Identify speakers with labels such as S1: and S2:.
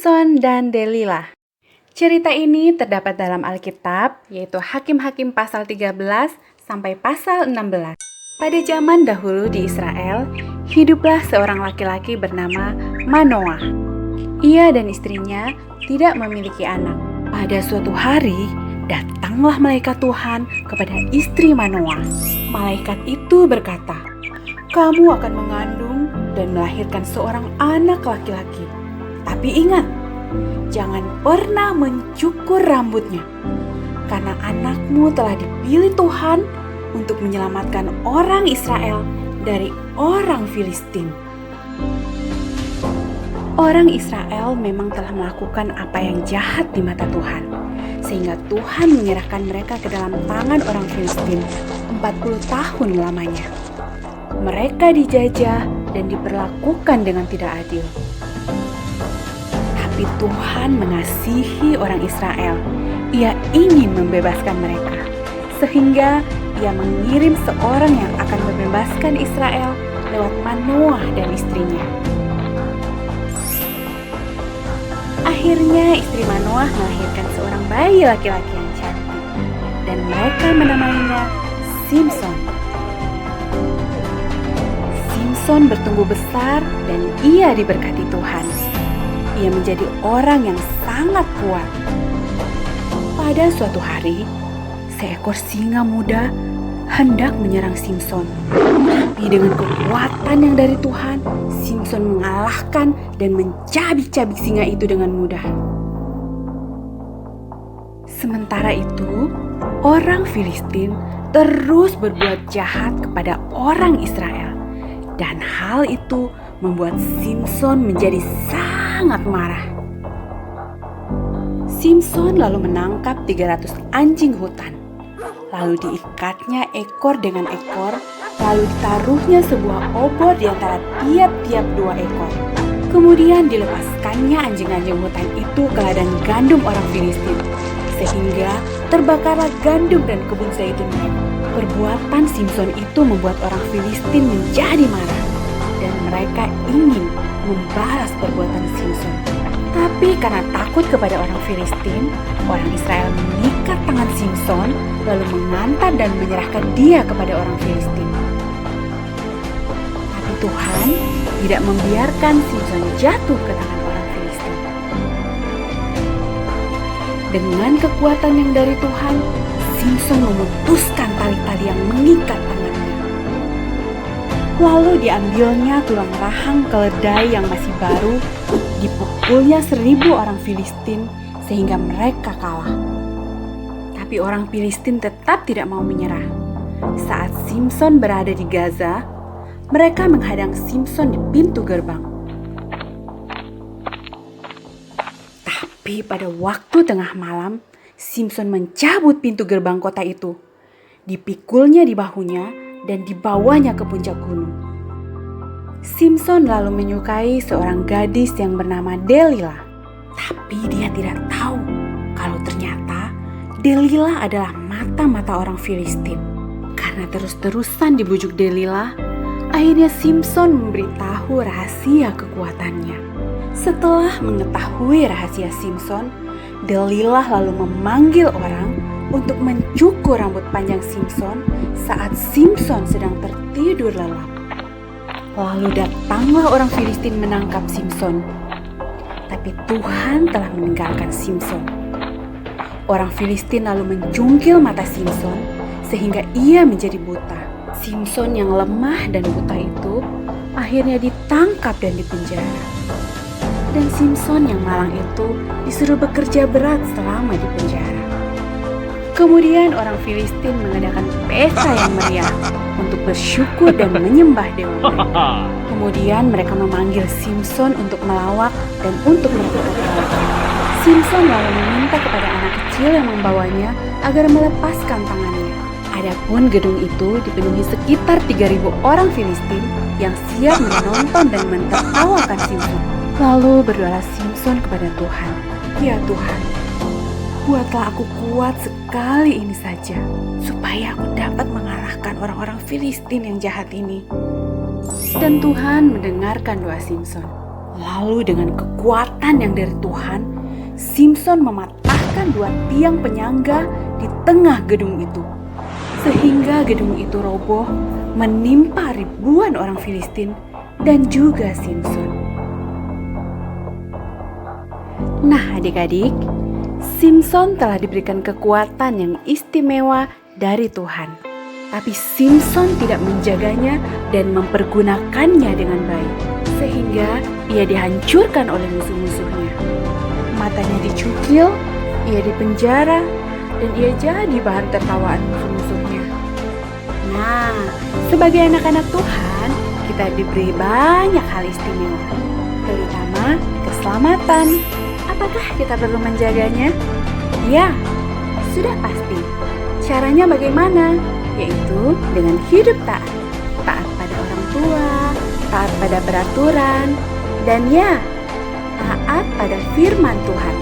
S1: Simson dan Delila. Cerita ini terdapat dalam Alkitab, yaitu Hakim-Hakim pasal 13 sampai pasal 16. Pada zaman dahulu di Israel, hiduplah seorang laki-laki bernama Manoah. Ia dan istrinya tidak memiliki anak. Pada suatu hari, datanglah malaikat Tuhan kepada istri Manoah. Malaikat itu berkata, "Kamu akan mengandung dan melahirkan seorang anak laki-laki. Tapi ingat, jangan pernah mencukur rambutnya, karena anakmu telah dipilih Tuhan untuk menyelamatkan orang Israel dari orang Filistin." Orang Israel memang telah melakukan apa yang jahat di mata Tuhan, sehingga Tuhan menyerahkan mereka ke dalam tangan orang Filistin 40 tahun lamanya. Mereka dijajah dan diperlakukan dengan tidak adil. Tapi Tuhan mengasihi orang Israel. Ia ingin membebaskan mereka, sehingga Ia mengirim seorang yang akan membebaskan Israel lewat Manoah dan istrinya. Akhirnya istri Manoah melahirkan seorang bayi laki-laki yang cantik, dan mereka menamainya Simson. Simson bertumbuh besar dan ia diberkati Tuhan. Ia menjadi orang yang sangat kuat. Pada suatu hari, seekor singa muda hendak menyerang Simson. Tapi dengan kekuatan yang dari Tuhan, Simson mengalahkan dan mencabik-cabik singa itu dengan mudah. Sementara itu, orang Filistin terus berbuat jahat kepada orang Israel. Dan hal itu membuat Simson menjadi sangat marah. Simson lalu menangkap 300 anjing hutan. Lalu diikatnya ekor dengan ekor, lalu ditaruhnya sebuah obor di antara tiap-tiap 2 ekor. Kemudian dilepaskannya anjing-anjing hutan itu ke ladang gandum orang Filistin, sehingga terbakarlah gandum dan kebun zaitun mereka. Perbuatan Simson itu membuat orang Filistin menjadi marah, dan mereka ingin membalas perbuatan Simson. Tapi karena takut kepada orang Filistin, orang Israel mengikat tangan Simson, lalu mengantar dan menyerahkan dia kepada orang Filistin. Tapi Tuhan tidak membiarkan Simson jatuh ke tangan orang Filistin. Dengan kekuatan yang dari Tuhan, Simson memutuskan tali-tali yang mengikat tangannya. Lalu diambilnya tulang rahang keledai yang masih baru, dipukulnya 1000 orang Filistin sehingga mereka kalah. Tapi orang Filistin tetap tidak mau menyerah. Saat Simson berada di Gaza, mereka menghadang Simson di pintu gerbang. Tapi pada waktu tengah malam, Simson mencabut pintu gerbang kota itu. Dipikulnya di bahunya dan dibawanya ke puncak gunung. Simson lalu menyukai seorang gadis yang bernama Delila. Tapi dia tidak tahu kalau ternyata Delila adalah mata-mata orang Filistin. Karena terus-terusan dibujuk Delila, akhirnya Simson memberitahu rahasia kekuatannya. Setelah mengetahui rahasia Simson, Delila lalu memanggil orang untuk mencukur rambut panjang Simson saat Simson sedang tertidur lelap. Lalu datanglah orang Filistin menangkap Simson. Tapi Tuhan telah meninggalkan Simson. Orang Filistin lalu mencungkil mata Simson sehingga ia menjadi buta. Simson yang lemah dan buta itu akhirnya ditangkap dan dipenjara. Dan Simson yang malang itu disuruh bekerja berat selama di penjara. Kemudian orang Filistin mengadakan pesta yang meriah untuk bersyukur dan menyembah dewa mereka. Kemudian mereka memanggil Simson untuk melawak dan untuk merebut kekalahan. Simson lalu meminta kepada anak kecil yang membawanya agar melepaskan tangannya. Adapun gedung itu dipenuhi sekitar 3.000 orang Filistin yang siap menonton dan mentertawakan Simson. Lalu berdoalah Simson kepada Tuhan, "Ya Tuhan, buatlah aku kuat sekali ini saja, supaya aku dapat mengalahkan orang-orang Filistin yang jahat ini." Dan Tuhan mendengarkan doa Simson. Lalu dengan kekuatan yang dari Tuhan, Simson mematahkan 2 tiang penyangga di tengah gedung itu. Sehingga gedung itu roboh, menimpa ribuan orang Filistin dan juga Simson. Nah adik-adik, Simson telah diberikan kekuatan yang istimewa dari Tuhan. Tapi Simson tidak menjaganya dan mempergunakannya dengan baik. Sehingga ia dihancurkan oleh musuh-musuhnya. Matanya dicukil, ia dipenjara, dan ia jadi bahan tertawaan musuh-musuhnya. Nah, sebagai anak-anak Tuhan, kita diberi banyak hal istimewa, terutama keselamatan. Apakah kita perlu menjaganya? Ya, sudah pasti. Caranya bagaimana? Yaitu dengan hidup taat. Taat pada orang tua, taat pada peraturan, dan ya, taat pada firman Tuhan.